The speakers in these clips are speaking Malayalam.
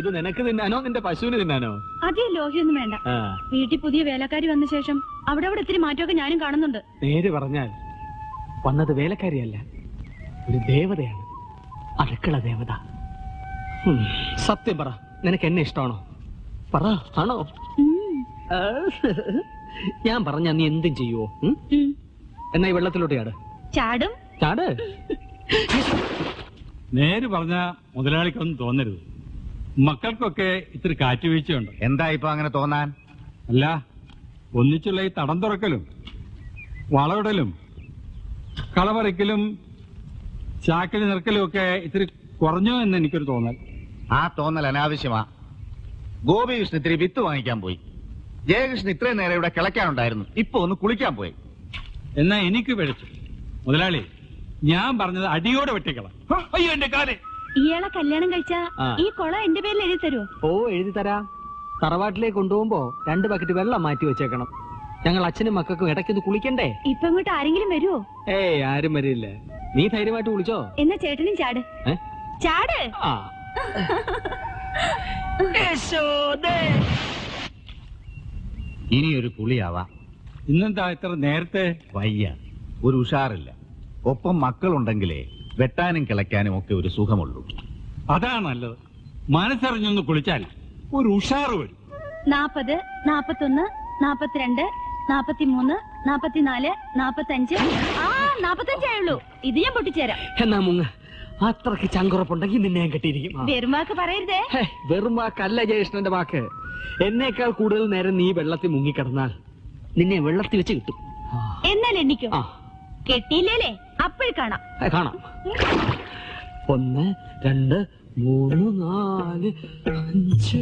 ഇത് നിനക്ക് തിന്നാനോ നിന്റെ പശുവിന് തിന്നാനോ? അധികം ലോഹ്യൊന്നും വേണ്ട. വീട്ടിൽ പുതിയ വേലക്കാരി വന്ന ശേഷം അവിടെ ഇത്തിരി മാറ്റമൊക്കെ ഞാനും കാണുന്നുണ്ട്. നേര് പറഞ്ഞാൽ വന്നത് വേലക്കാരിയല്ല, ഒരു ദേവതയാണ്, അടുക്കള ദേവത. സത്യം പറ, നിനക്ക് എന്നെ ഇഷ്ടമാണോ? പറ, ആണോ? ഞാൻ പറഞ്ഞ നീ എന്തും ചെയ്യുവോ? എന്നാ ഈ വെള്ളത്തിലോട്ട് ചാട്. ചാടും. ചാട്. നേര് പറഞ്ഞ മുതലാളിക്കൊന്നും തോന്നരുത്. മക്കൾക്കൊക്കെ ഇത്തിരി കാറ്റുവീഴ്ചയുണ്ട്. എന്താ ഇപ്പൊ അങ്ങനെ തോന്നാൻ? അല്ല, ഒന്നിച്ചുള്ള ഈ തടം തുറക്കലും വളവിടലും കളപറിക്കലും ചാക്കിൽ നിറക്കലും ഒക്കെ ഇത്തിരി കുറഞ്ഞോ എന്ന് എനിക്കൊരു തോന്നൽ. ആ തോന്നൽ അനാവശ്യമാ. ഗോപികൃഷ്ണൻ ഇത്തിരി വിത്ത് വാങ്ങിക്കാൻ പോയി. ജയകൃഷ്ണൻ ഇത്രയും നേരം ഇവിടെ കിളയ്ക്കാനുണ്ടായിരുന്നു, ഇപ്പൊ ഒന്ന് കുളിക്കാൻ പോയി. എന്നാ എനിക്ക് പിഴച്ചു. മുതലാളി, ഞാൻ പറഞ്ഞത് അടിയോടെ വെട്ടിക്കള. അയ്യോ എന്റെ കാല്. ഇയാളെ കല്യാണം കഴിച്ച ഈ കൊള എന്റെ പേരിൽ എഴുതി തരുമോ? ഓ, എഴുതി തരാം. തറവാട്ടിലേക്ക് കൊണ്ടുപോകുമ്പോ 2 ബക്കറ്റ് വെള്ളം മാറ്റി വെച്ചേക്കണം. ഞങ്ങൾ അച്ഛനും മക്കൾക്കും ഇടയ്ക്കൊന്ന് കുളിക്കണ്ടേ? ഇപ്പൊ ഇങ്ങോട്ട് ആരെങ്കിലും വരുമോ? ഏയ്, ആരും വരില്ല. നീ ധൈര്യമായിട്ട് കുളിച്ചോ. എന്നാ ചേട്ടനും ചാട്. ചാട്. ഇനിയൊരു കുളിയാവാ. ഇന്നെന്താ ഇത്ര നേരത്തെ? വയ്യ, ഒരു ഉഷാറില്ല. ഒപ്പം മക്കളുണ്ടെങ്കിലേ വെട്ടാനും കിളയ്ക്കാനും ഒക്കെ ഒരു സുഖമുള്ളൂ. അതാണ് നല്ലത്. മനസ്സറിഞ്ഞൊന്ന് കുളിച്ചാൽ ഒരു ഉഷാറ് വരും. 40, 41, 42, 43, 44, 45. 45 ആയുള്ളൂ. ഇത് ഞാൻ പൊട്ടിച്ചേരാം. എന്നാ മുങ്ങ. അത്രക്ക് ചങ്കുറപ്പുണ്ടെങ്കിൽ നിന്നെ ഞാൻ കെട്ടിയിരിക്കും. വെറും വാക്ക് പറയരുതേ. വെറും വാക്കല്ല ജയകൃഷ്ണന്റെ വാക്ക്. എന്നേക്കാൾ കൂടുതൽ നേരം നീ വെള്ളത്തിൽ മുങ്ങിക്കിടന്നാൽ നിന്നെ വെള്ളത്തിൽ വെച്ച് കിട്ടും. എന്നാൽ എണ്ണിക്കോ. കെട്ടിയില്ലേ? അപ്പോൾ കാണാം. കാണാം. 1, 2, 3, 4, 5,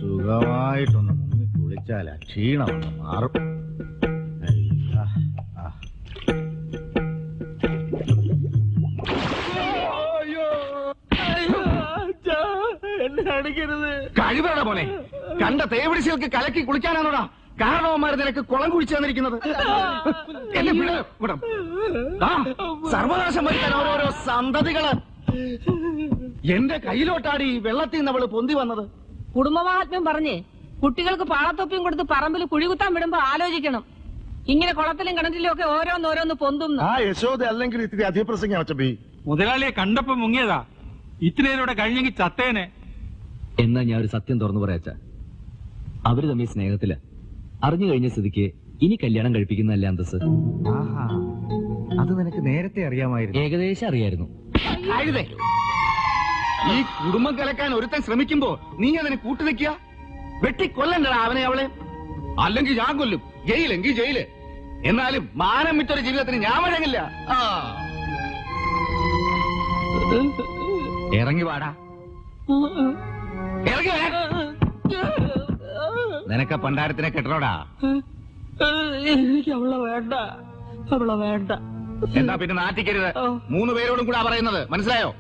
സുഖമായിട്ടൊന്ന് മുങ്ങി കുളിച്ചാൽ ക്ഷീണമൊന്ന് മാറും. കഴിവേട പോലെ കണ്ട തേവിടിശികൾക്ക് കലക്കി കുളിക്കാനാണോടാ കാരണവന്മാർ നിനക്ക് കുളം കുഴിച്ചു തന്നിരിക്കുന്നത്? സർവനാശം വരുത്താൻ ഓരോരോ സന്തതികള്. എന്റെ കയ്യിലോട്ടാടി വെള്ളത്തിൽ നിന്ന് അവള് പൊന്തി വന്നത്. കുടുംബമാഹാത്മ്യം പറഞ്ഞ് കുട്ടികൾക്ക് പാളത്തൊപ്പിയും കൊടുത്ത് പറമ്പിൽ കുഴികുത്താൻ വിടുമ്പോ ആലോചിക്കണം. ഇങ്ങനെ കുളത്തിലും കിണറ്റിലും ഒക്കെ ഓരോന്നോരോന്ന് പൊന്തും. ആ യശോദ അല്ലെങ്കിൽ ഇത്തിരി അധിപ്രസംഗം അച്ചപ്പി. മുതലാളിയെ കണ്ടപ്പോ മുങ്ങിയതാ. ഇത്രയിലൂടെ കഴിഞ്ഞെങ്കിൽ ചത്തേനെ. എന്നാ ഞാൻ ഒരു സത്യം തുറന്നു പറയാച്ച, അവര് തമ്മിൽ സ്നേഹത്തില് അറിഞ്ഞു കഴിഞ്ഞ സ്ഥിതിക്ക് ഇനി കല്യാണം കഴിപ്പിക്കുന്നതല്ല അന്തസ്. അത് നിനക്ക് നേരത്തെ അറിയാമായിരുന്നു? ഏകദേശം അറിയായിരുന്നു. ഈ കുടുംബം കലക്കാൻ ഒരുത്തൻ ശ്രമിക്കുമ്പോ നീ അതിന് കൂട്ടുനിൽക്കുക. വെട്ടിക്കൊല്ലണ്ടടാ അവനെ അവളെ. അല്ലെങ്കിൽ ഞാൻ കൊല്ലും. ജയിലെങ്കിൽ ജയില്. എന്നാലും മാനം വിട്ടൊരു ജീവിതത്തിന് ഞാൻ വഴങ്ങില്ല. ഇറങ്ങി വാടാ. ഇറങ്ങി വാ. നിനക്ക് പണ്ടാരത്തിനെ കെട്ടണോടാ. എനിക്ക് അവളെ വേണ്ട, അവളെ വേണ്ട. എന്താ പിന്നെ നാട്ടിക്കരുത്. 3 പേരോടും കൂടെ പറയുന്നത്, മനസ്സിലായോ?